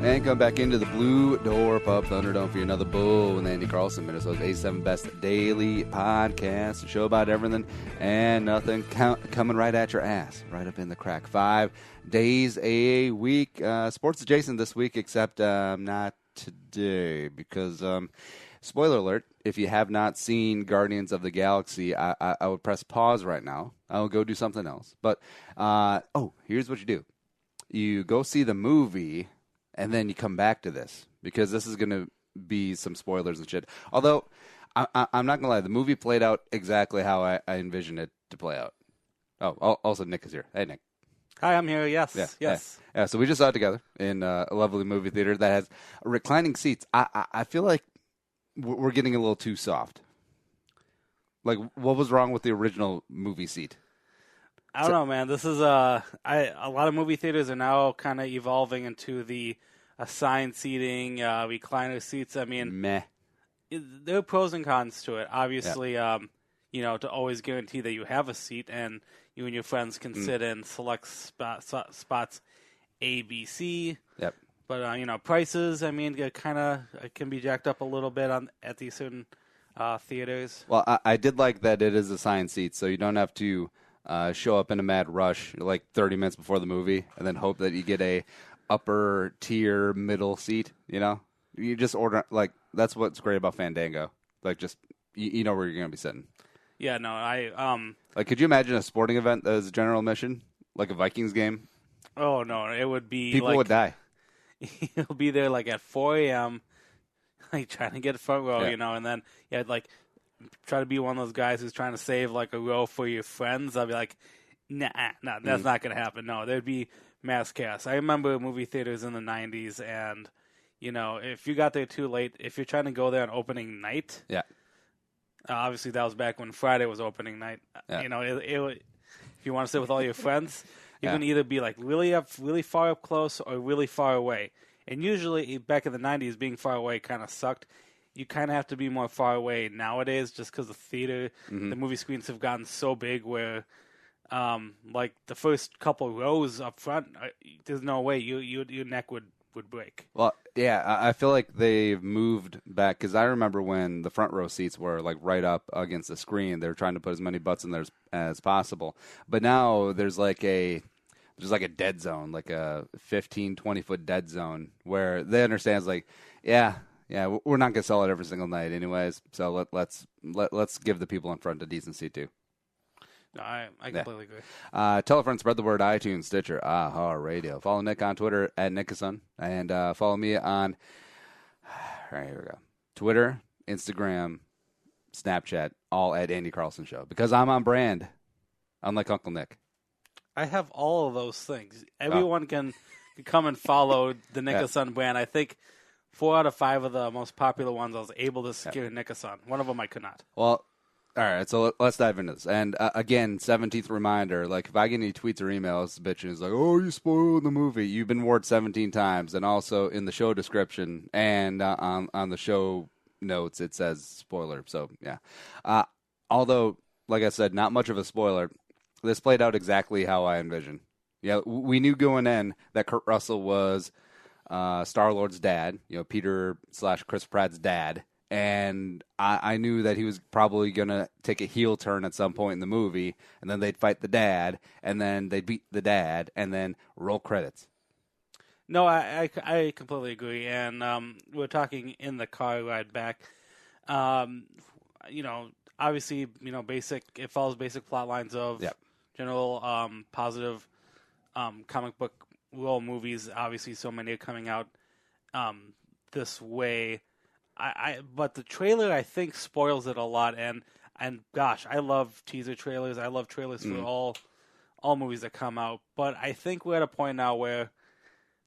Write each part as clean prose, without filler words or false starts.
And come back into the Blue Door Pub Thunderdome for another Bull with Andy Carlson, Minnesota's 87 Best Daily Podcast, a show about everything and nothing, coming right at your ass, right up in the crack. 5 days a week. Sports adjacent this week, except not today, because, spoiler alert, if you have not seen Guardians of the Galaxy, I would press pause right now. I will go do something else. But, here's what you do. You go see the movie, and then you come back to this, because this is going to be some spoilers and shit. Although, I'm not going to lie, the movie played out exactly how I envisioned it to play out. Oh, also Nick is here. Hey, Nick. Hi, I'm here, yes. Yeah, so we just saw it together in a lovely movie theater that has reclining seats. I feel like we're getting a little too soft. Like, what was wrong with the original movie seat? I don't know, man. This is a lot of movie theaters are now kind of evolving into the assigned seating, recliner seats. I mean, meh. There are pros and cons to it. Obviously, to always guarantee that you have a seat and you and your friends can sit in select spots A, B, C. Yep. But prices, I mean, it can be jacked up a little bit at these certain theaters. Well, I did like that it is assigned seats, so you don't have to show up in a mad rush like 30 minutes before the movie and then hope that you get a upper tier middle seat. You just order, like, that's what's great about Fandango. Like, just you know where you're gonna be sitting. Yeah, no, like, could you imagine a sporting event that was general admission, like a Vikings game? Oh no, it would be people would die. You'll be there like at 4 a.m. like trying to get a front row, and then like try to be one of those guys who's trying to save like a row for your friends. I'll be like, nah, that's not going to happen. No, there'd be mass chaos. I remember movie theaters in the 90s, and, if you got there too late, if you're trying to go there on opening night, obviously that was back when Friday was opening night, if you want to sit with all your friends, you're going to either be like really far up close or really far away. And usually back in the 90s, being far away kind of sucked. You kind of have to be more far away nowadays just because the movie screens have gotten so big where, like, the first couple rows up front, there's no way your neck would break. Well, yeah, I feel like they've moved back, because I remember when the front row seats were, like, right up against the screen. They were trying to put as many butts in there as possible. But now there's like a dead zone, like a 15, 20-foot dead zone, where they understand, it's like, yeah, we're not gonna sell it every single night, anyways. So let's give the people in front a decent seat too. No, I completely agree. Tell a friend, spread the word. iTunes, Stitcher, AHA Radio. Follow Nick on Twitter at Nickason, and follow me on. All right, here we go. Twitter, Instagram, Snapchat, all at Andy Carlson Show, because I'm on brand, unlike Uncle Nick. I have all of those things. Everyone can come and follow the Nickason brand. I think 4 out of 5 of the most popular ones I was able to secure Nickason. One of them I could not. Well, all right, so let's dive into this. And again, 17th reminder, like, if I get any tweets or emails, bitching is like, oh, you spoiled the movie. You've been warned 17 times. And also in the show description and on the show notes, it says spoiler. So, yeah. Although, like I said, not much of a spoiler. This played out exactly how I envisioned. Yeah, we knew going in that Kurt Russell was Star-Lord's dad, Peter/Chris Pratt's dad, and I knew that he was probably going to take a heel turn at some point in the movie, and then they'd fight the dad, and then they'd beat the dad, and then roll credits. No, I completely agree, and we were talking in the car ride back. Obviously, it follows basic plot lines of general positive comic book role movies. Obviously, so many are coming out this way. But the trailer, I think, spoils it a lot. And gosh, I love teaser trailers. I love trailers for all movies that come out. But I think we're at a point now where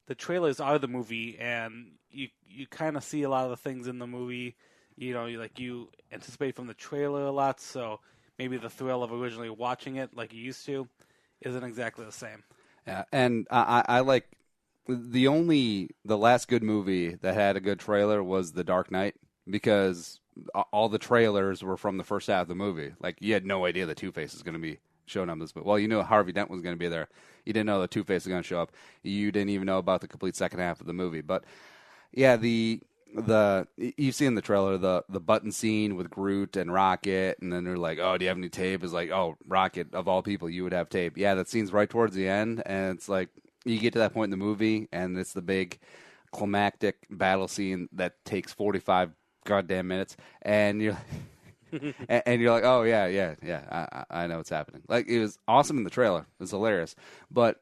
the trailers are the movie, and you kind of see a lot of the things in the movie. You anticipate from the trailer a lot. So maybe the thrill of originally watching it, like you used to, isn't exactly the same. Yeah, and I like the last good movie that had a good trailer was The Dark Knight, because all the trailers were from the first half of the movie. Like, you had no idea that Two-Face is going to be showing up this movie. Well, you knew Harvey Dent was going to be there. You didn't know the Two-Face was going to show up. You didn't even know about the complete second half of the movie. But yeah, you've seen the trailer, the button scene with Groot and Rocket, and then they're like, "Oh, do you have any tape?" It's like, "Oh, Rocket, of all people, you would have tape." Yeah, that scene's right towards the end, and it's like you get to that point in the movie, and it's the big climactic battle scene that takes 45 goddamn minutes, and you're and you're like, "Oh yeah, I know what's happening." Like, it was awesome in the trailer, it was hilarious, but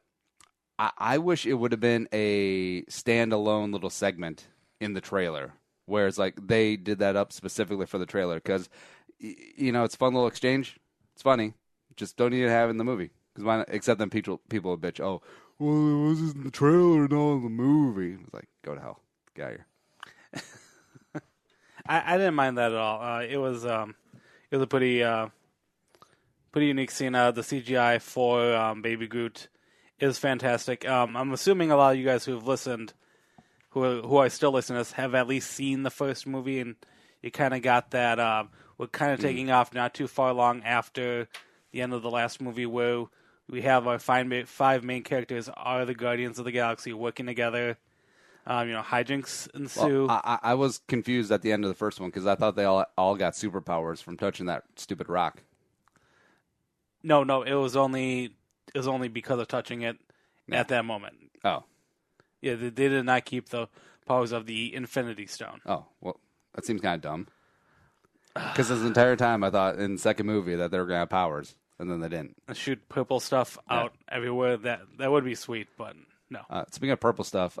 I wish it would have been a standalone little segment in the trailer, whereas like they did that up specifically for the trailer because it's a fun little exchange. It's funny, just don't need to have it in the movie because except then people will bitch. Oh, well, it was in the trailer, not in the movie. It's like, go to hell, get out of here. I didn't mind that at all. It was a pretty unique scene. The CGI for Baby Groot is fantastic. I'm assuming a lot of you guys who have listened, who are still listening to us, have at least seen the first movie, and you kind of got that. We're kind of taking off not too far long after the end of the last movie, where we have our five main characters are the Guardians of the Galaxy working together. Hijinks ensue. Well, I was confused at the end of the first one because I thought they all got superpowers from touching that stupid rock. No, it was only because of touching it at that moment. Oh. Yeah, they did not keep the powers of the Infinity Stone. Oh, well, that seems kind of dumb. Because this entire time I thought in the second movie that they were going to have powers, and then they didn't. Shoot purple stuff out everywhere. That would be sweet, but no. Speaking of purple stuff,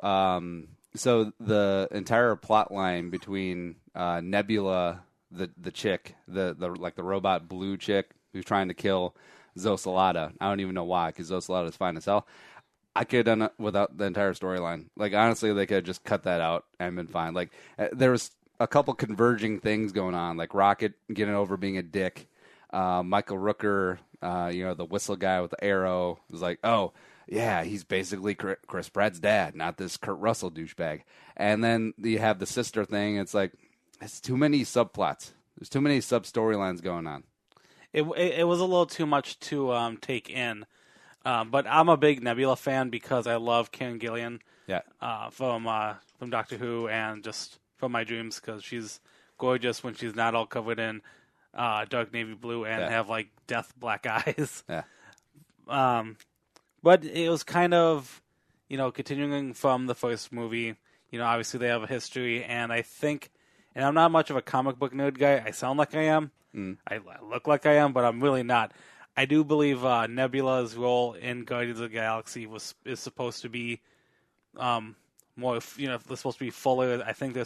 so the entire plot line between Nebula, the chick, the robot blue chick who's trying to kill Zosalada. I don't even know why, because Zosalada is fine as hell. I could have done it without the entire storyline. Like, honestly, they could have just cut that out and been fine. Like, there was a couple converging things going on, like Rocket getting over being a dick. Michael Rooker, the whistle guy with the arrow, was like, oh, yeah, he's basically Chris Pratt's dad, not this Kurt Russell douchebag. And then you have the sister thing. It's like, it's too many subplots. There's too many sub-storylines going on. It was a little too much to take in. But I'm a big Nebula fan because I love Karen Gillan from Doctor Who and just from my dreams because she's gorgeous when she's not all covered in dark navy blue and have like death black eyes. Yeah. But it was kind of, continuing from the first movie. Obviously they have a history, and I think, and I'm not much of a comic book nerd guy. I sound like I am. I look like I am, but I'm really not. I do believe Nebula's role in Guardians of the Galaxy is supposed to be more. They're supposed to be fuller. I think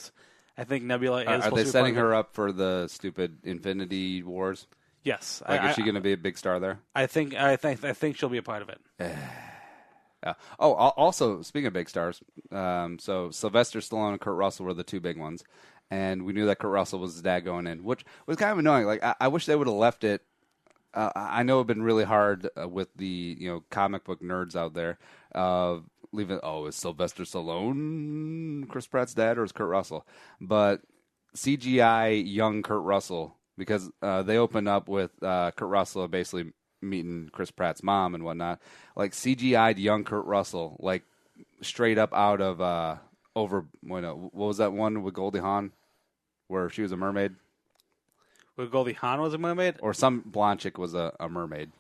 Nebula is. Are supposed they to be setting her up for the stupid Infinity Wars? Yes. Is she going to be a big star there? I think she'll be a part of it. Also, speaking of big stars, so Sylvester Stallone and Kurt Russell were the two big ones, and we knew that Kurt Russell was his dad going in, which was kind of annoying. Like, I wish they would have left it. I know it'd been really hard with the comic book nerds out there, leaving. Oh, is Sylvester Stallone Chris Pratt's dad or is Kurt Russell? But CGI young Kurt Russell, because they opened up with Kurt Russell basically meeting Chris Pratt's mom and whatnot. Like CGI'd young Kurt Russell, like straight up out of what was that one with Goldie Hawn, where she was a mermaid? Where Goldie Hawn was a mermaid? Or some blonde chick was a mermaid.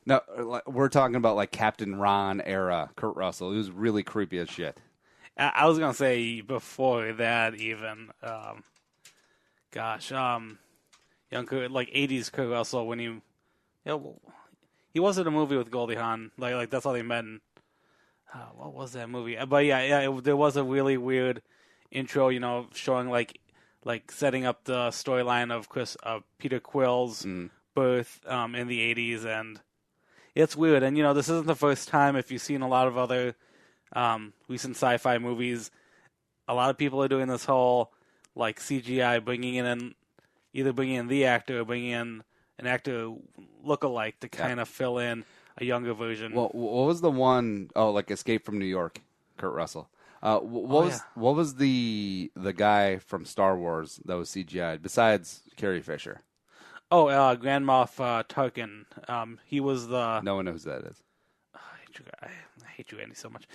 No, we're talking about like Captain Ron era Kurt Russell. He was really creepy as shit. I was going to say before that even, young Kurt, like 80s Kurt Russell when he was in a movie with Goldie Hawn. Like that's how they met. In, what was that movie? But there was a really weird intro, showing like setting up the storyline of Peter Quill's birth in the 80s, and it's weird. And this isn't the first time. If you've seen a lot of other recent sci-fi movies, a lot of people are doing this whole like CGI, bringing in the actor or bringing in an actor look-alike to kind of fill in a younger version. Well, what was the one? Oh, like Escape from New York, Kurt Russell. What was the guy from Star Wars that was CGI'd besides Carrie Fisher? Grand Moff Tarkin. He was the. No one knows who that is. I hate you, Andy, so much.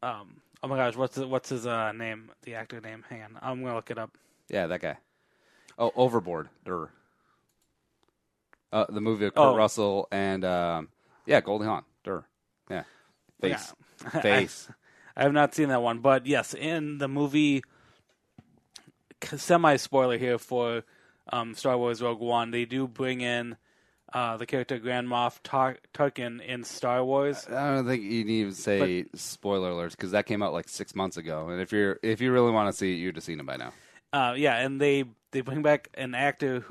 Oh my gosh, what's his name? The actor name? Hang on, I'm gonna look it up. Yeah, that guy. Oh, Overboard. Durr. The movie of Kurt Russell and Goldie Hawn. Durr. Yeah. Face. Yeah. Face. I have not seen that one, but yes, in the movie, semi-spoiler here for Star Wars Rogue One, they do bring in the character Grand Moff Tarkin in Star Wars. I don't think you need to say spoiler alerts because that came out like 6 months ago, and if you really want to see it, you'd have seen it by now. And they bring back an actor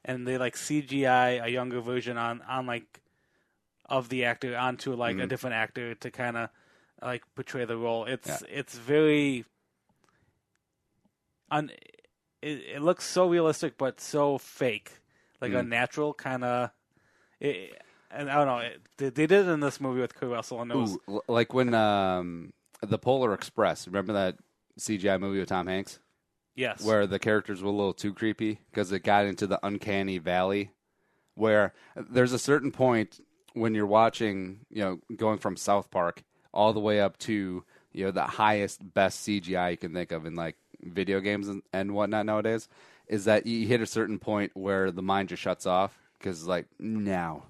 and they like CGI a younger version on like of the actor onto like a different actor to kind of like portray the role. It's very it looks so realistic but so fake, like unnatural kind of. And I don't know. They did it in this movie with Kurt Russell, and it was like when the Polar Express. Remember that CGI movie with Tom Hanks? Yes. Where the characters were a little too creepy because it got into the uncanny valley, where there's a certain point when you're watching, going from South Park all the way up to, the highest, best CGI you can think of in like video games and whatnot nowadays, is that you hit a certain point where the mind just shuts off because like, no.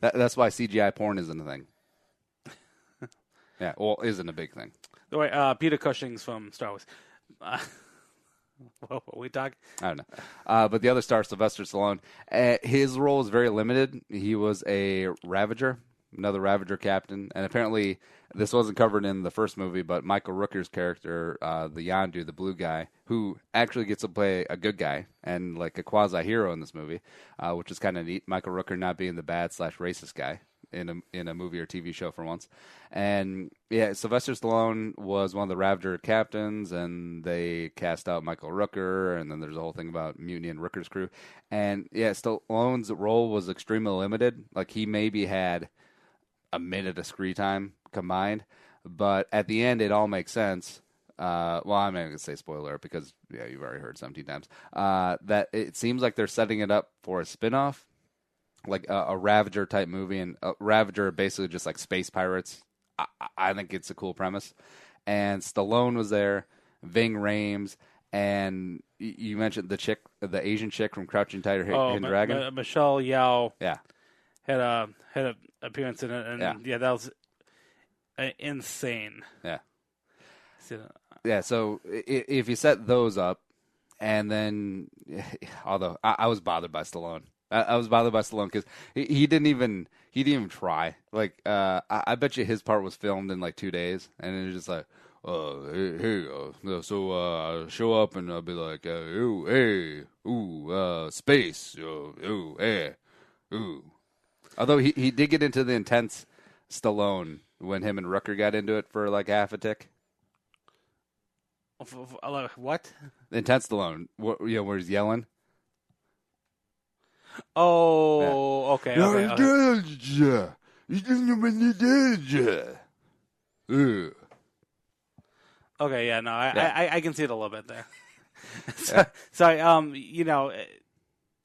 That's why CGI porn isn't a thing. Yeah, well, isn't a big thing. The way Peter Cushing's from Star Wars. What we talking? I don't know. But the other star, Sylvester Stallone, his role was very limited. He was a Ravager, another Ravager captain. And apparently, this wasn't covered in the first movie, but Michael Rooker's character, the Yondu, the blue guy, who actually gets to play a good guy and like a quasi-hero in this movie, which is kind of neat. Michael Rooker not being the bad/racist guy in a movie or TV show for once. And yeah, Sylvester Stallone was one of the Ravager captains, and they cast out Michael Rooker, and then there's a whole thing about mutiny and Rooker's crew. And yeah, Stallone's role was extremely limited. Like he maybe had a minute of screen time combined, but at the end it all makes sense. I'm not going to say spoiler because you've already heard 17 times. That it seems like they're setting it up for a spinoff, like a Ravager type movie, and Ravager basically just like space pirates. I think it's a cool premise. And Stallone was there, Ving Rhames, and you mentioned the Asian chick from Crouching Tiger, Hidden Dragon. Michelle Yeoh. Yeah, had an appearance in it, and that was insane. Yeah. Yeah, so if you set those up, and then, although I was bothered by Stallone. I was bothered by Stallone because he didn't even try. Like, I bet you his part was filmed in like 2 days, and it was just like, here you go. So I'll show up and I'll be like, ooh, hey, ooh, space, ooh, hey, ooh. Although he did get into the intense Stallone when him and Rooker got into it for like half a tick. What? The intense Stallone, where he's yelling. Oh, okay. Okay, yeah, no, I can see it a little bit there.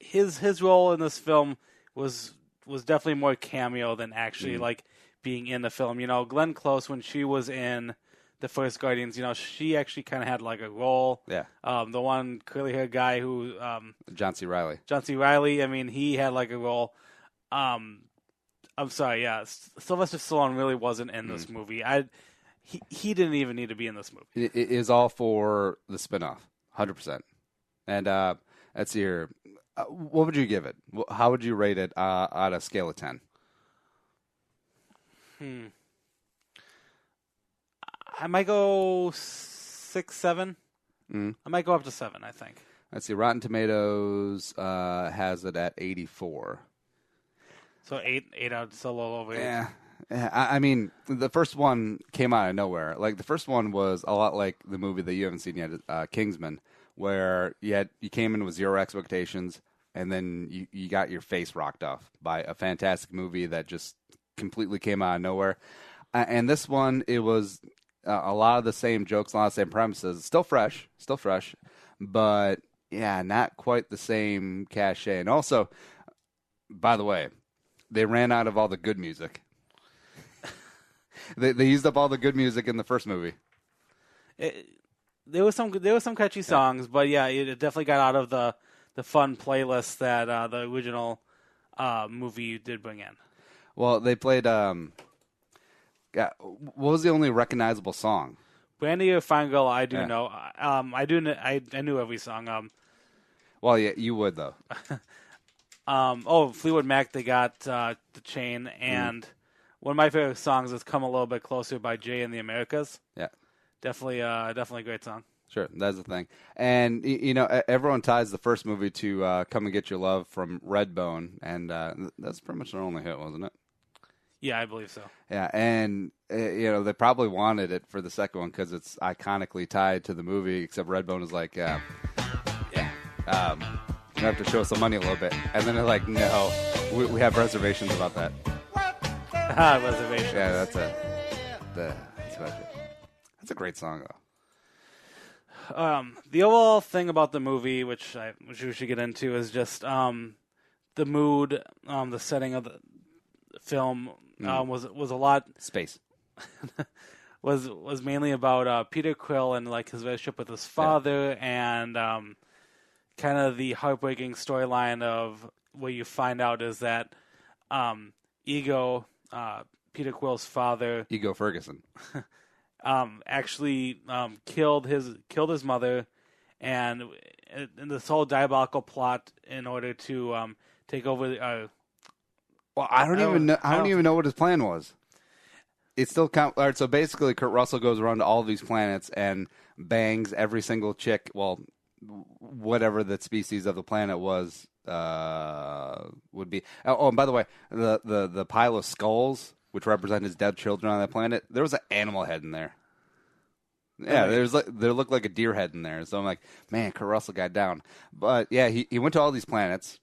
His role in this film was definitely more cameo than actually like being in the film. Glenn Close, when she was in the first Guardians, she actually kind of had like a role. Yeah. The one curly haired guy who John C. Reilly. I mean, he had like a role. I'm sorry. Yeah, Sylvester Stallone really wasn't in this movie. He didn't even need to be in this movie. It is all for the spinoff, 100%. And let's see here. What would you give it? How would you rate it on a scale of 10? I might go 6, 7. I might go up to 7, I think. Let's see. Rotten Tomatoes has it at 84. So 8 out, so a little over 8. Yeah. I mean, the first one came out of nowhere. Like, the first one was a lot like the movie that you haven't seen yet, Kingsman, where you came in with zero expectations, and then you got your face rocked off by a fantastic movie that just completely came out of nowhere. And this one, it was a lot of the same jokes, a lot of the same premises. Still fresh, but not quite the same cachet. And also, by the way, they ran out of all the good music. They used up all the good music in the first movie. There was some catchy songs, but yeah, it definitely got out of the fun playlist that the original movie did bring in. Well, they played. What was the only recognizable song? Brandy or Fine Girl, I do know. I knew every song. Well, yeah, you would though. Fleetwood Mac, they got The Chain, and one of my favorite songs is "Come a Little Bit Closer" by Jay and the Americas. Yeah, definitely a great song. Sure, that's the thing. And everyone ties the first movie to "Come and Get Your Love" from Redbone, and that's pretty much their only hit, wasn't it? Yeah, I believe so. Yeah, and they probably wanted it for the second one because it's iconically tied to the movie. Except Redbone is like, you have to show us some money a little bit, and then they're like, no, we have reservations about that. Reservations. Yeah, that's a great song though. The overall thing about the movie, which we should get into, is just the mood, the setting of the film. Was a lot space was mainly about Peter Quill and like his relationship with his father and kind of the heartbreaking storyline of what you find out is that Ego, Peter Quill's father, Ego Ferguson, actually killed his mother, and this whole diabolical plot in order to take over. Well, I don't even know what his plan was. It's still all right. So basically, Kurt Russell goes around to all of these planets and bangs every single chick. Well, whatever the species of the planet was would be. Oh, and by the way, the pile of skulls, which represent his dead children on that planet, there was an animal head in there. Yeah, there looked like a deer head in there. So I'm like, man, Kurt Russell got down. But yeah, he went to all these planets,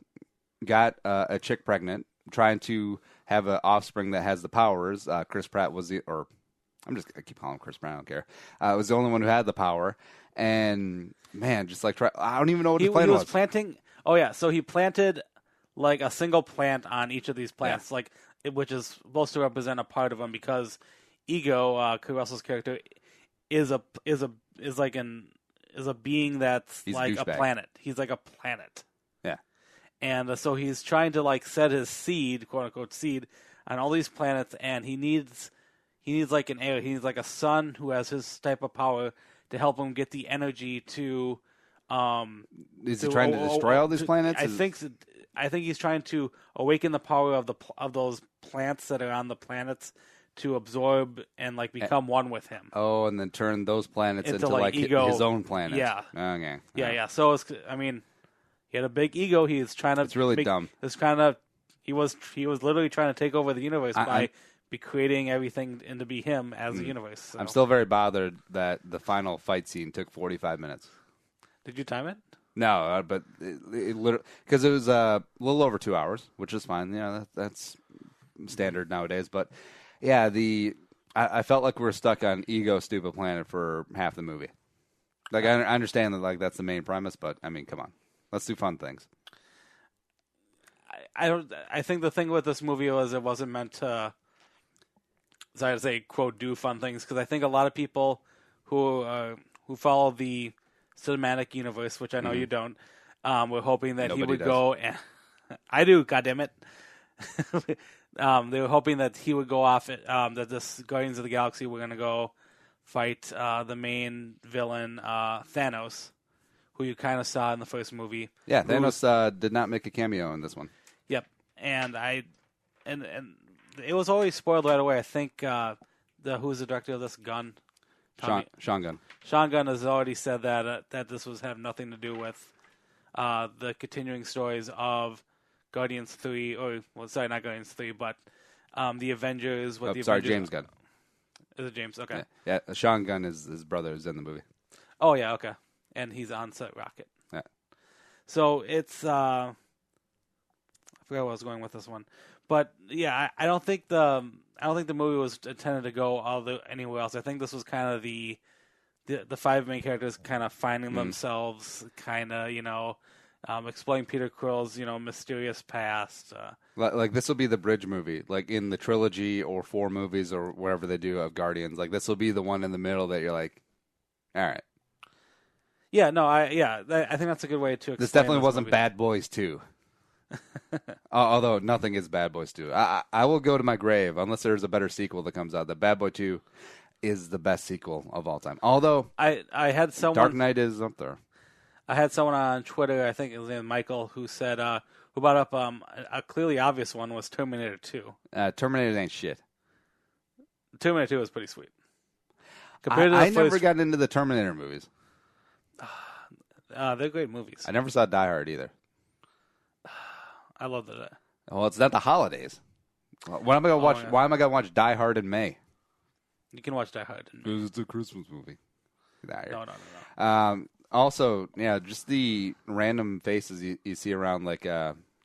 got a chick pregnant, trying to have an offspring that has the powers. Chris Pratt was I keep calling him Chris Pratt, I don't care. Was the only one who had the power. And man, just like I don't even know what his plan was. Planting. Oh yeah, so he planted like a single plant on each of these plants, which is supposed to represent a part of him because Ego, Kurt Russell's character, is a being that's like a planet. He's like a planet. And so he's trying to like set his seed, quote unquote seed, on all these planets, and he needs like an heir. He needs like a son who has his type of power to help him get the energy to. Is he trying to destroy all these planets? I think he's trying to awaken the power of those plants that are on the planets to absorb and like become one with him. Oh, and then turn those planets into like Ego, his own planet. Yeah. Okay. Yeah. So he had a big ego. He's trying to. It's really dumb. It's kind of. He was literally trying to take over the universe by creating everything and to be him as the universe. So. I'm still very bothered that the final fight scene took 45 minutes. Did you time it? No, but it literally because it was a little over 2 hours, which is fine. That's standard nowadays. But yeah, I felt like we were stuck on Ego Stupid Planet for half the movie. Like I understand that like that's the main premise, but I mean, come on. Let's do fun things. I think the thing with this movie was it wasn't meant to, as I would say, quote, do fun things, because I think a lot of people who follow the cinematic universe, which I know you don't, were hoping that he would go and I do, goddammit. They were hoping that he would go off that this Guardians of the Galaxy were going to go fight the main villain Thanos, who you kind of saw in the first movie. Yeah, Thanos did not make a cameo in this one. Yep, and it was always spoiled right away. I think who's the director of this Gunn? Sean Gunn. Sean Gunn has already said that this was have nothing to do with the continuing stories of Guardians 3, not Guardians 3, but the Avengers. James Gunn. Is it James? Okay. Yeah, Sean Gunn is his brother is in the movie. Oh yeah, okay. And he's on set Rocket. Yeah. So it's I forgot where I was going with this one, but yeah, I don't think the movie was intended to go anywhere else. I think this was kind of the the five main characters kind of finding themselves, kind of exploring Peter Quill's mysterious past. Like this will be the bridge movie, like in the trilogy or 4 movies or wherever they do of Guardians. Like this will be the one in the middle that you're like, all right. Yeah, no, I think that's a good way to explain This definitely wasn't movie. Bad Boys 2. Although nothing is Bad Boys 2. I will go to my grave, unless there's a better sequel that comes out, that Bad Boy 2 is the best sequel of all time. Although I had someone Dark Knight is up there. I had someone on Twitter, I think his name was Michael, who said who brought up a clearly obvious one was Terminator 2. Terminator ain't shit. Terminator 2 was pretty sweet. Compared to I never got into the Terminator movies. They're great movies. I never saw Die Hard either. I love that. Well, it's not the holidays. Why am I gonna watch? Yeah. Why am I gonna watch Die Hard in May? You can watch Die Hard. Because it's a Christmas movie. No. Also, yeah, just the random faces you see around, like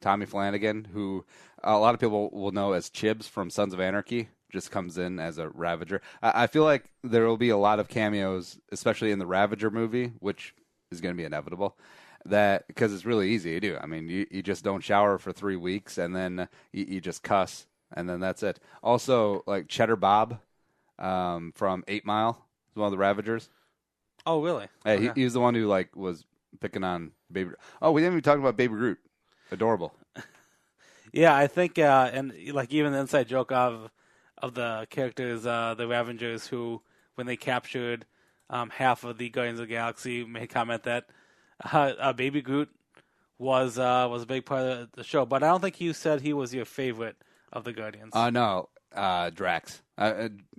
Tommy Flanagan, who a lot of people will know as Chibs from Sons of Anarchy, just comes in as a Ravager. I feel like there will be a lot of cameos, especially in the Ravager movie, which is going to be inevitable. That because it's really easy to do. I mean, you just don't shower for 3 weeks, and then you just cuss, and then that's it. Also, like Cheddar Bob from 8 Mile is one of the Ravagers. Oh, really? Hey, Okay. he was the one who was picking on Baby. Oh, we didn't even talk about Baby Groot. Adorable. Yeah, I think, and even the inside joke of the characters, the Ravengers, who when they captured half of the Guardians of the Galaxy, made a comment that Baby Groot was a big part of the show. But I don't think you said he was your favorite of the Guardians. No, Drax.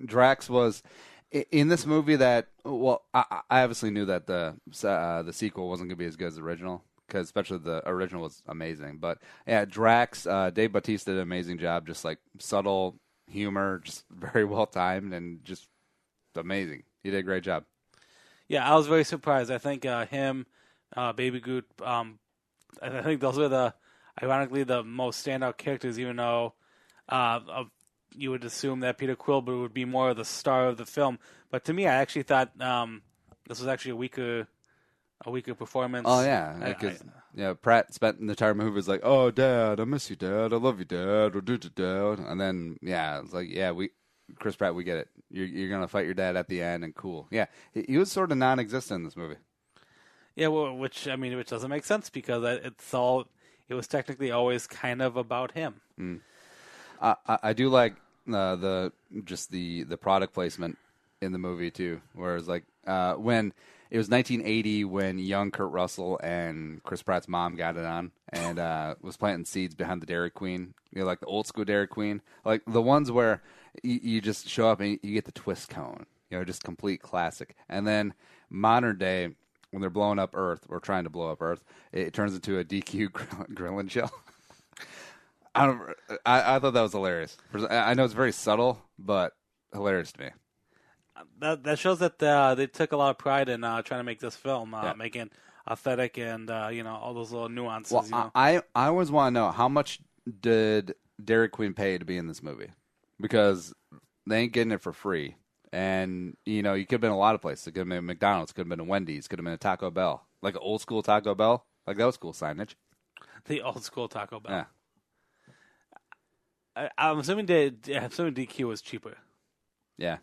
Drax was in this movie that. Well, I obviously knew that the sequel wasn't going to be as good as the original, because especially the original was amazing. But yeah, Drax, Dave Bautista did an amazing job, just like subtle humor, just very well timed, and just amazing. He did a great job. Yeah, I was very surprised. I think him, Baby Groot, I think those are ironically the most standout characters, even though you would assume that Peter Quill would be more of the star of the film. But to me, I actually thought this was actually a weaker performance. Oh yeah, because Pratt spent the entire movie was like, "Oh, Dad, I miss you, Dad. I love you, Dad. Or do Dad." And then it's like, Chris Pratt, we get it. You're gonna fight your dad at the end, and cool. Yeah, he was sort of non-existent in this movie. Yeah, well, which doesn't make sense because it was technically always kind of about him. I do like the product placement in the movie too, whereas when it was 1980 when young Kurt Russell and Chris Pratt's mom got it on and was planting seeds behind the Dairy Queen, like the old school Dairy Queen, like the ones where you just show up and you get the twist cone, just complete classic. And then modern day, when they're blowing up Earth or trying to blow up Earth, it turns into a DQ grilling shell. I thought that was hilarious. I know it's very subtle, but hilarious to me. That shows that they took a lot of pride in trying to make this film, making authentic and all those little nuances. Well, I always want to know, how much did Dairy Queen pay to be in this movie? Because they ain't getting it for free. And you could have been a lot of places. It could have been a McDonald's, could have been a Wendy's, could have been a Taco Bell, like an old school Taco Bell. Like that was cool signage. The old school Taco Bell. Yeah. I'm assuming DQ was cheaper. Yeah.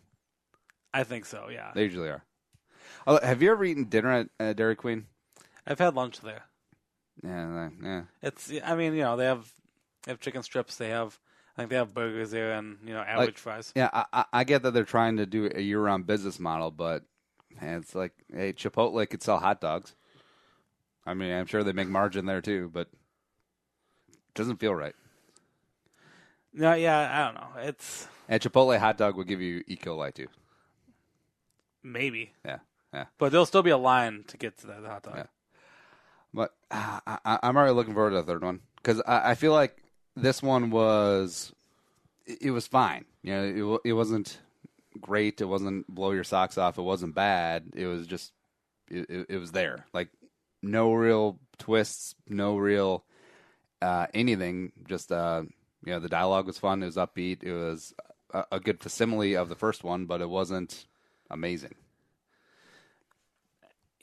I think so, yeah. They usually are. Have you ever eaten dinner at Dairy Queen? I've had lunch there. Yeah. It's, they have chicken strips. I think they have burgers there and, average fries. Yeah, I get that they're trying to do a year-round business model, but man, it's like, hey, Chipotle could sell hot dogs. I mean, I'm sure they make margin there too, but it doesn't feel right. No, yeah, I don't know. It's and Chipotle hot dog will give you E. coli too. Maybe. Yeah. But there'll still be a line to get to that hot dog. Yeah. But I'm already looking forward to the third one because I feel like this one was fine. It wasn't great. It wasn't blow your socks off. It wasn't bad. It was just it was there. Like no real twists, no real anything. Just the dialogue was fun. It was upbeat. It was a good facsimile of the first one, but it wasn't amazing.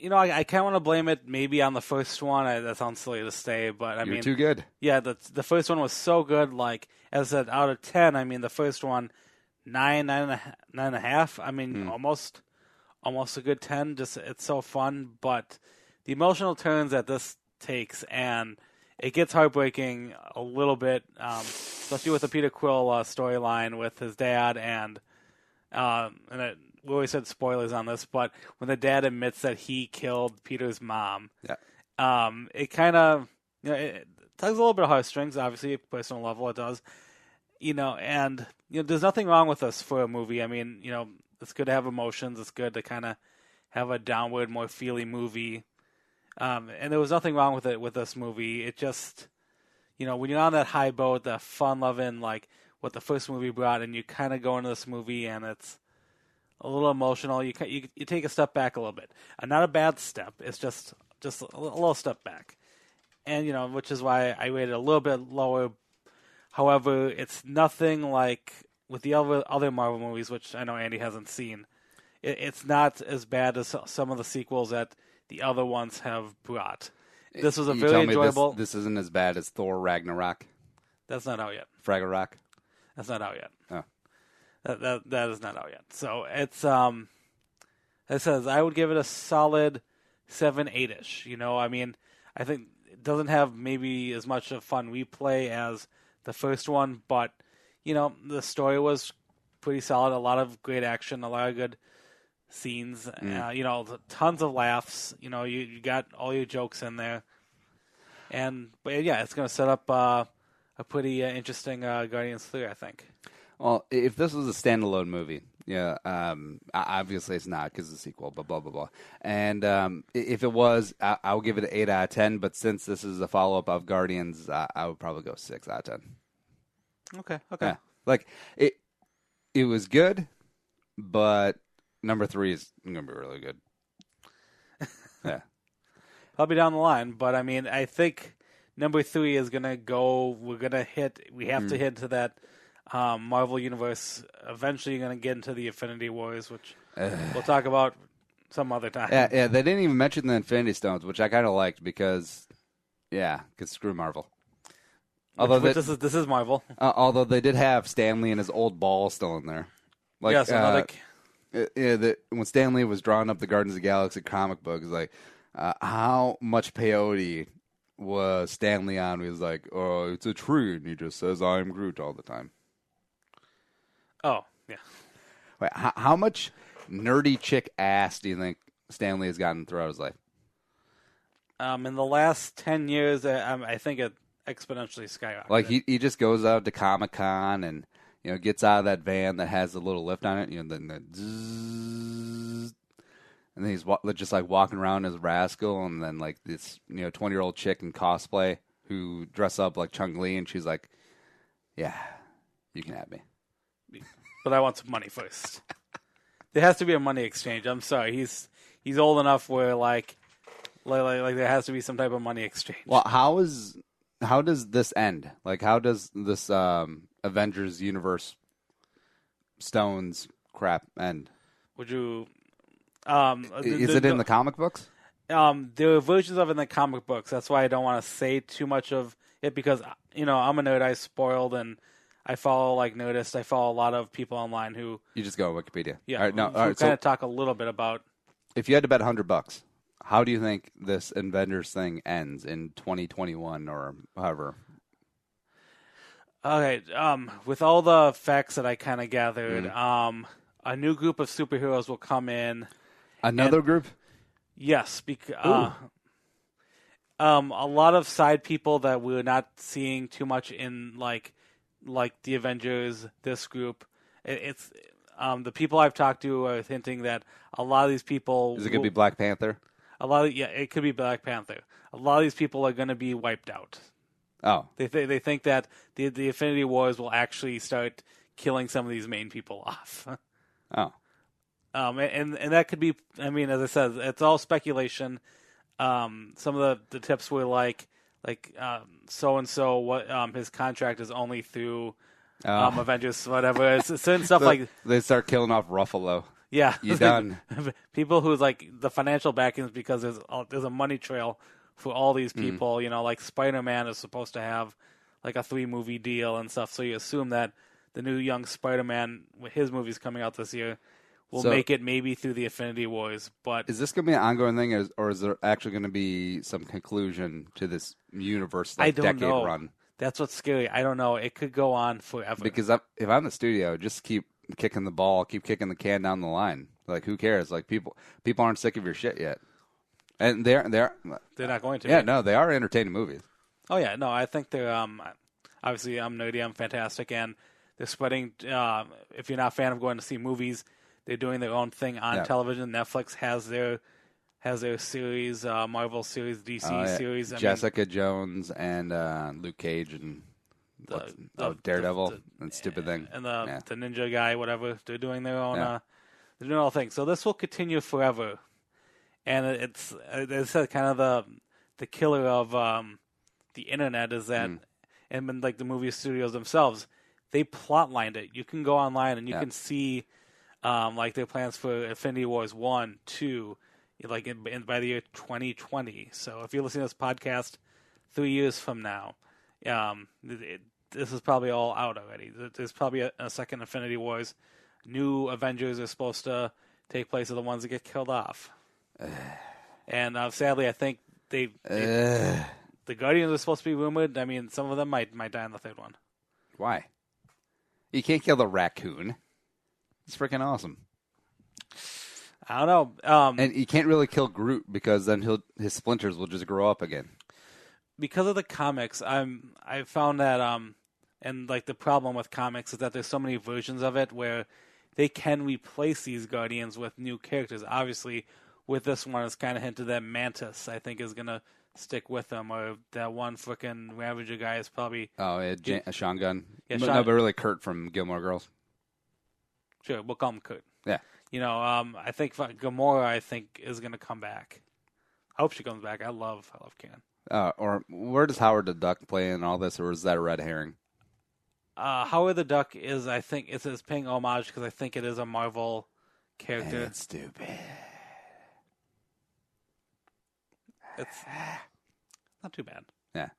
I kind of want to blame it maybe on the first one. That sounds silly to say, but I You're mean, too good. Yeah, the first one was so good. Like as I said, out of 10, I mean, the first one, 9.5. I mean, almost a good 10. Just it's so fun, but the emotional turns that this takes, and it gets heartbreaking a little bit, especially with the Peter Quill storyline with his dad, and we always said spoilers on this, but when the dad admits that he killed Peter's mom, it kind of it tugs a little bit of heartstrings. Obviously, at a personal level, it does. And there's nothing wrong with this for a movie. I mean, it's good to have emotions. It's good to kind of have a downward, more feely movie. And there was nothing wrong with it with this movie. It just, when you're on that high boat, the fun-loving, like what the first movie brought, and you kind of go into this movie and it's a little emotional. You take a step back a little bit. Not a bad step. It's just a little step back. And, which is why I rated it a little bit lower. However, it's nothing like with the other Marvel movies, which I know Andy hasn't seen. It's not as bad as some of the sequels that the other ones have brought. This was a very enjoyable. This isn't as bad as Thor Ragnarok. That's not out yet. Fraggle Rock. That's not out yet. Oh. That is not out yet. So it's it says I would give it a solid 7-8ish. I mean, I think it doesn't have maybe as much of fun replay as the first one, but the story was pretty solid. A lot of great action, a lot of good scenes. Tons of laughs. You got all your jokes in there, but yeah, it's going to set up a pretty interesting Guardians 3, I think. Well, if this was a standalone movie, obviously it's not because it's a sequel, but blah, blah, blah. And if it was, I'll give it an 8 out of 10, but since this is a follow-up of Guardians, I would probably go 6 out of 10. Okay. Yeah. Like, it was good, but number 3 is going to be really good. Yeah. Probably down the line, but I mean, I think number 3 is going to go, we have to hit to that Marvel Universe. Eventually, you're going to get into the Infinity Wars, which we'll talk about some other time. Yeah, they didn't even mention the Infinity Stones, which I kind of liked because screw Marvel. Although this is Marvel. Although they did have Stanley and his old ball still in there. Like, when Stanley was drawing up the Guardians of the Galaxy comic book, it's like, how much peyote was Stanley on? He was like, oh, it's a tree, and he just says, I'm Groot all the time. Oh, yeah. Wait, how much nerdy chick ass do you think Stanley has gotten throughout his life? In the last 10 years, I think it exponentially skyrocketed. Like, he just goes out to Comic-Con and, gets out of that van that has a little lift on it, then the zzz, and then he's just, like, walking around as a rascal, and then, like, this, 20-year-old chick in cosplay who dress up like Chung-Li, and she's like, yeah, you can have me. But I want some money first. There has to be a money exchange. I'm sorry. He's old enough where, like there has to be some type of money exchange. Well, how does this end? Like, how does this Avengers Universe Stones crap end? Would you... is it in the comic books? There are versions of it in the comic books. That's why I don't want to say too much of it because, I'm a nerd. I spoiled, and I follow, Nerdist. I follow a lot of people online who... You just go on Wikipedia. Yeah, who kind of talk a little bit about... If you had to bet $100, how do you think this Avengers thing ends in 2021 or however? Okay, with all the facts that I kind of gathered, a new group of superheroes will come in. Another group? Yes, because a lot of side people that we're not seeing too much in like the Avengers. This group, it's the people I've talked to are hinting that a lot of these people. Is it going to be Black Panther? It could be Black Panther. A lot of these people are going to be wiped out. Oh, they think that the Infinity Wars will actually start killing some of these main people off. Oh. And that could be, as I said, it's all speculation. Some of the tips were like so-and-so, what his contract is only through Avengers, whatever. It's certain stuff like... They start killing off Ruffalo. Yeah, You done. People who's like the financial backing is because there's a money trail for all these people. You know, like Spider-Man is supposed to have like a 3-movie deal and stuff. So you assume that the new young Spider-Man, his movie's coming out this year, will make it maybe through the Infinity Wars. But is this going to be an ongoing thing, or is there actually going to be some conclusion to this universe I don't decade know. run? That's what's scary. I don't know. It could go on forever. Because if I'm the studio, just keep kicking the ball, keep kicking the can down the line. Like, who cares? Like, people aren't sick of your shit yet, and they're not going to. Yeah, no, they are entertaining movies. Oh yeah, no, I think they're obviously I'm nerdy, I'm fantastic, and they're spreading. If you're not a fan of going to see movies, they're doing their own thing on television. Netflix has their series, Marvel series, DC series. Jessica Jones and Luke Cage and Daredevil and stupid thing, and the Ninja guy, whatever. They're doing their own. They're doing all things. So this will continue forever, and it's kind of the killer of the internet is that, and like the movie studios themselves, they plotlined it. You can go online and you can see like their plans for Infinity Wars 1, 2, like by the year 2020. So if you're listening to this podcast 3 years from now, this is probably all out already. There's probably a second Infinity Wars. New Avengers are supposed to take place of the ones that get killed off. And sadly, I think the Guardians are supposed to be rumored. I mean, some of them might die in the third one. Why? You can't kill the raccoon. It's freaking awesome. I don't know. And you can't really kill Groot because then his splinters will just grow up again. Because of the comics, I found that and like the problem with comics is that there's so many versions of it where they can replace these Guardians with new characters. Obviously, with this one, it's kind of hinted that Mantis, I think, is gonna stick with them, or that one frickin' Ravager guy is probably... Oh, yeah, Sean Gunn. Yeah, but really Kurt from Gilmore Girls. Sure, we'll call him Kurt. Yeah. You know, I think Gamora, I think, is going to come back. I hope she comes back. I love Karen. Or where does Howard the Duck play in all this, or is that a red herring? Howard the Duck is, I think, it's paying homage because I think it is a Marvel character. It's stupid. It's not too bad. Yeah.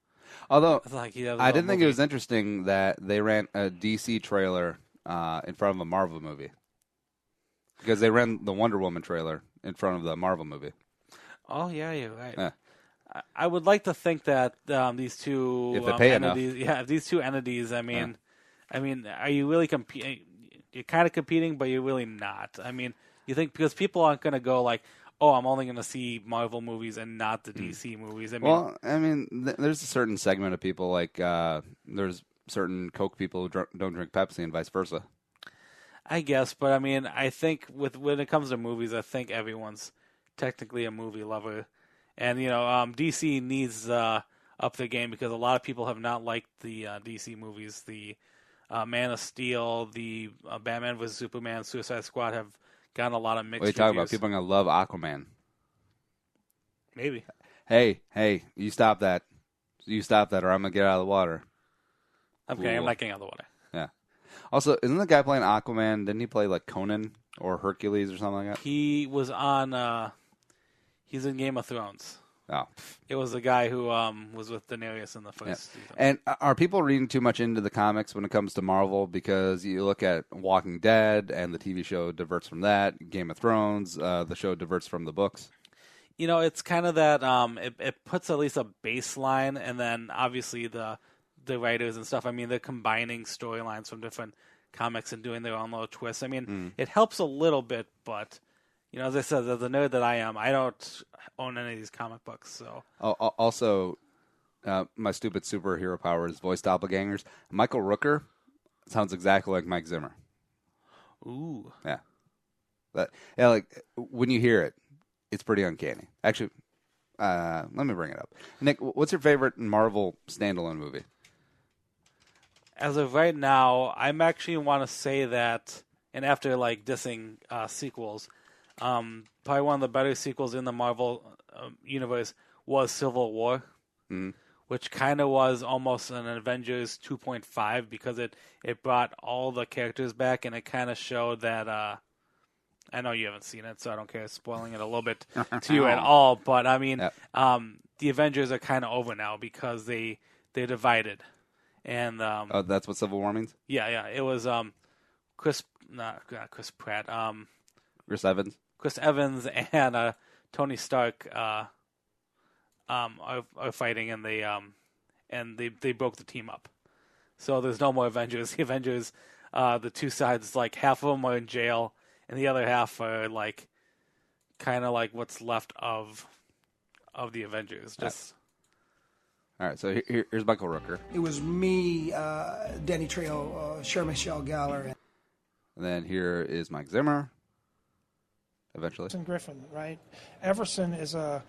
Although, like I didn't think it was interesting that they ran a DC trailer in front of a Marvel movie. Because they ran the Wonder Woman trailer in front of the Marvel movie. Oh, yeah, you're right. Yeah. I would like to think that these two if they pay entities, if these two entities, I mean, are you really competing? You're kind of competing, but you're really not. I mean, you think because people aren't going to go like, oh, I'm only going to see Marvel movies and not the DC movies. I mean, there's a certain segment of people like there's certain Coke people who don't drink Pepsi and vice versa. I guess, but I mean, I think when it comes to movies, I think everyone's technically a movie lover. And, you know, DC needs up their game because a lot of people have not liked the DC movies. The Man of Steel, the Batman vs. Superman, Suicide Squad have gotten a lot of mixed reviews. What are you talking about? People are going to love Aquaman. Maybe. Hey, you stop that. You stop that or I'm going to get out of the water. Okay, I'm not getting out of the water. Yeah. Also, isn't the guy playing Aquaman, didn't he play like Conan or Hercules or something like that? He was on... He's in Game of Thrones. Oh. It was the guy who was with Daenerys in the first season. And are people reading too much into the comics when it comes to Marvel? Because you look at Walking Dead, and the TV show diverts from that. Game of Thrones, the show diverts from the books. You know, it's kind of that it puts at least a baseline, and then obviously the writers and stuff, I mean, they're combining storylines from different comics and doing their own little twists. I mean, it helps a little bit, but... You know, as I said, as the nerd that I am, I don't own any of these comic books. So, also, my stupid superhero powers, voice doppelgangers. Michael Rooker sounds exactly like Mike Zimmer. Ooh, yeah. Like when you hear it, it's pretty uncanny. Actually, let me bring it up. Nick, what's your favorite Marvel standalone movie? As of right now, I'm actually want to say that, and after like dissing sequels. Probably one of the better sequels in the Marvel universe was Civil War, which kind of was almost an Avengers 2.5 because it brought all the characters back and it kind of showed that I know you haven't seen it, so I don't care spoiling it a little bit to you at all. But I mean, the Avengers are kind of over now because they're divided, and that's what Civil War means. Yeah, it was Chris Pratt, Chris Evans, and Tony Stark are fighting, and they broke the team up. So there's no more Avengers. The Avengers, the two sides, like half of them are in jail, and the other half are like kind of like what's left of the Avengers. Just all right. So here's Michael Rooker. It was me, Danny Trejo, Sarah Michelle Gellar, and then here is Mike Zimmer. Eventually, Everson Griffin, right? Everson is a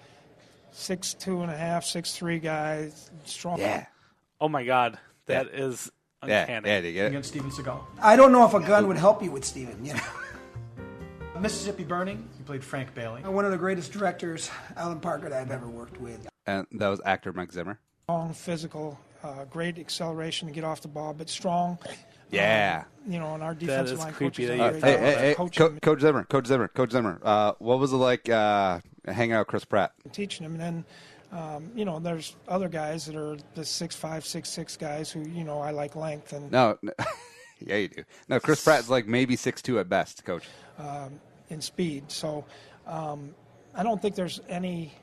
6'2.5", 6'3" guy, strong. Yeah. Oh my God, that is uncanny. Yeah, do you get it? Against Steven Seagal. I don't know if a gun would help you with Steven, you know. Mississippi Burning, he played Frank Bailey. One of the greatest directors, Alan Parker, that I've ever worked with. And that was actor Mike Zimmer. Strong, physical, great acceleration to get off the ball, but strong. Yeah. And our defensive line creepy coaches. Hey, Coach Zimmer. What was it like hanging out with Chris Pratt? Teaching him, and then there's other guys that are the 6'5", 6'6" guys who I like length and. No. Yeah, you do. No, Chris Pratt's like maybe 6'2" at best, Coach. In speed, so I don't think there's any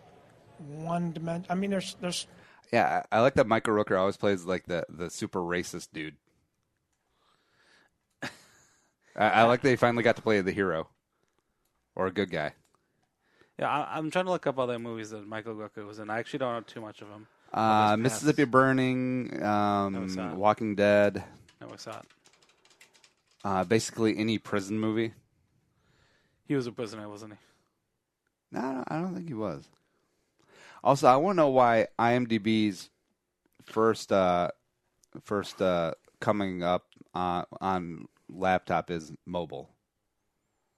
one dimension. I mean, there's. Yeah, I like that Michael Rooker always plays like the super racist dude. I like that he finally got to play the hero or a good guy. Yeah, I'm trying to look up other movies that Michael Rooker was in. I actually don't know too much of him. Mississippi Burning, Walking Dead. Never saw it. Basically any prison movie. He was a prisoner, wasn't he? No, I don't think he was. Also, I want to know why IMDb's first coming up on laptop is mobile.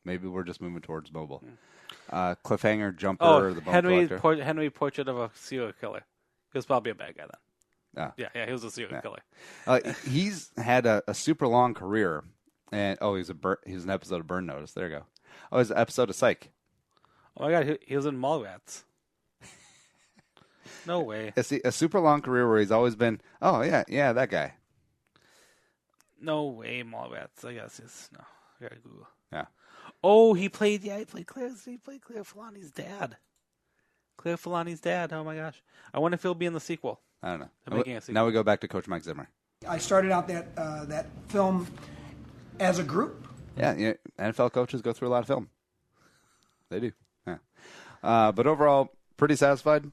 Maybe we're just moving towards mobile. Cliffhanger, Jumper, the Bone Collector. Henry, Portrait of a Serial Killer. He was probably a bad guy then. Yeah, he was a serial killer. He's had a super long career, and he's an episode of Burn Notice. There you go. Oh, he's an episode of Psych. Oh my God, he was in Mallrats. No way. A super long career where he's always been. Oh yeah, that guy. No way, Mallrats. I guess it's no. I gotta Google. Yeah. Oh, he played Claire Filani's dad. Claire Filani's dad. Oh my gosh. I wonder if he'll be in the sequel. I don't know. They're making a sequel. Now we go back to Coach Mike Zimmer. I started out that film as a group. Yeah, NFL coaches go through a lot of film. They do. Yeah. But overall, pretty satisfied.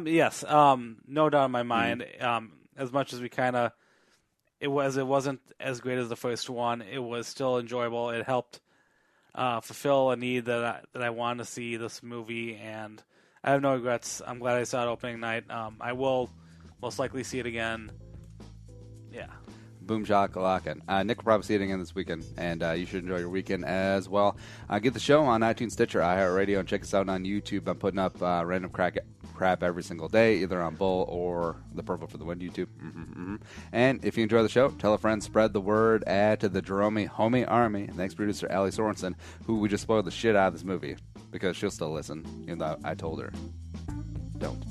Yes. No doubt in my mind. As much as we kind of, it wasn't as great as the first one. It was still enjoyable. It helped fulfill a need that I wanted to see this movie, and I have no regrets. I'm glad I saw it opening night. I will most likely see it again. Yeah. Boom shakalaka. Nick will probably see it again this weekend, and you should enjoy your weekend as well. Get the show on iTunes, Stitcher, iHeartRadio, and check us out on YouTube. I'm putting up random crap every single day, either on Bull or the Purple for the Win YouTube. And if you enjoy the show, tell a friend, spread the word, add to the Jerome Homie Army. And thanks, producer Allie Sorensen, who we just spoiled the shit out of this movie, because she'll still listen, even though I told her don't.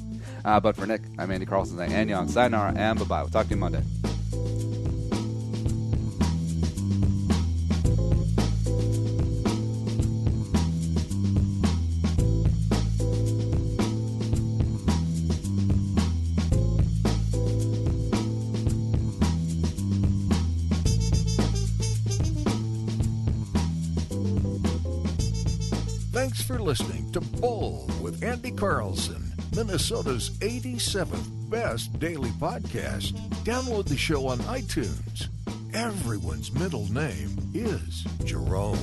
But for Nick, I'm Andy Carlson saying, and Young, sayonara, and bye-bye. We'll talk to you Monday. Thanks for listening to Bull with Andy Carlson, Minnesota's 87th best daily podcast. Download the show on iTunes. Everyone's middle name is Jerome.